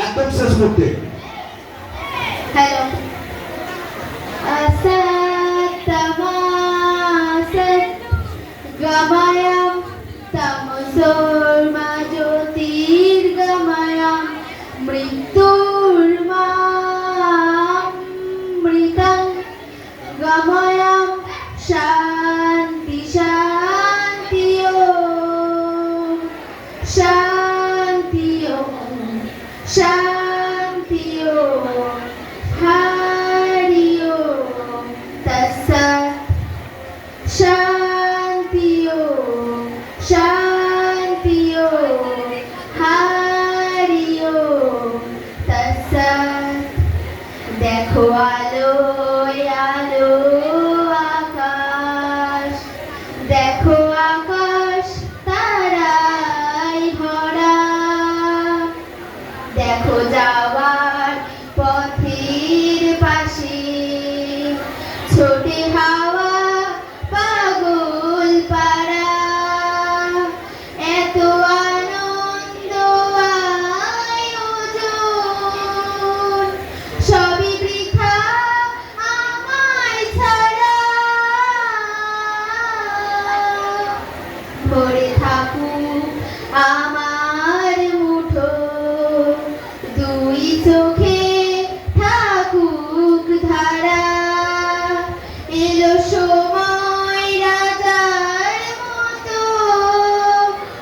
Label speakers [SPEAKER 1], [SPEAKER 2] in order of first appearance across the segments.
[SPEAKER 1] একদম শেষ করতে।
[SPEAKER 2] Hello asat gamayam tamsor majotir gamayam mrityur mritang gamayam shanti shanti om shanti om shanti om Hari Om Tatsat Shanti Om Shanti Om Hari Om Tatsat দেখো আলোয় আলো আকাশ দেখো আকাশ তারায় ভরা দেখো যাওয়ার পথের পাশে ছোটে হাওয়া পাগল পারা এত আনন্দ আয়োজন সবই বৃথা আমায় ছাড়া ভরে থাকুক আমার মুঠো দুই চোখে থাকুক ধারা এলো সময় রাজার মতো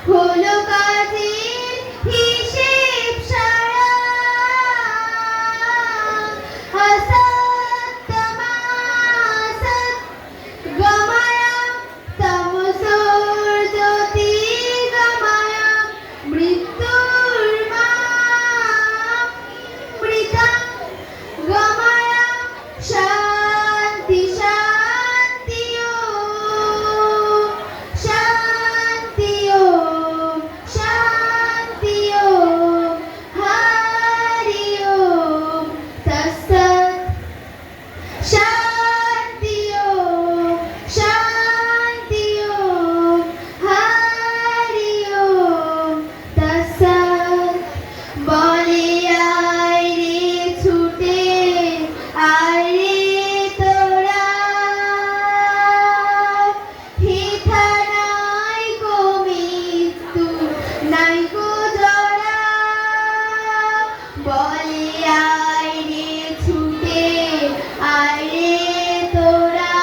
[SPEAKER 2] হলো কাজের হিসেব সারা আসত তামাসত গমায়াম তামসর জ্যোতি গমায়াম মৃত্যুর মৃতাং গমায়াম শান্তি শান্তি ওম শান্তি ওম শান্তি ওম হরি ওম তৎসৎ শান্তি ওম শান্তি ওম হরি ওম তৎসৎ বলে আয় রে ছুটে আয় রে তোরা হিথা নাই কো মৃত্যু নাই কো জরা বলে আয় রে ছুটে আয় রে তোরা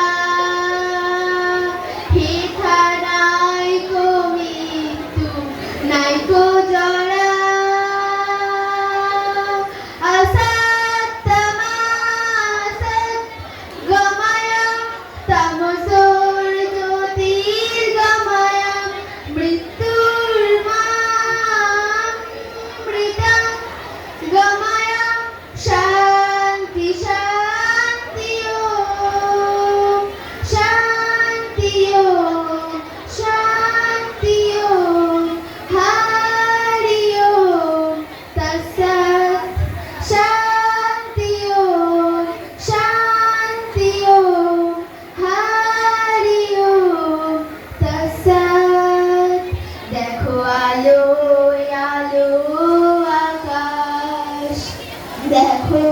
[SPEAKER 2] হিথা নাই কো মৃত্যু নাই কো জরা আসত তামাসত গমায়াম তামসর জ্যোতির গমায়াম মৃত্যুর মৃতাং গমায়াম শান্তি শান্তি ওম শান্তি ওম শান্তি ওম হরি ওম তৎসৎ শান্তি ওম শান্তি ওম হরি ওম তৎসৎ দেখো আলোয় আলো আকাশ দেখো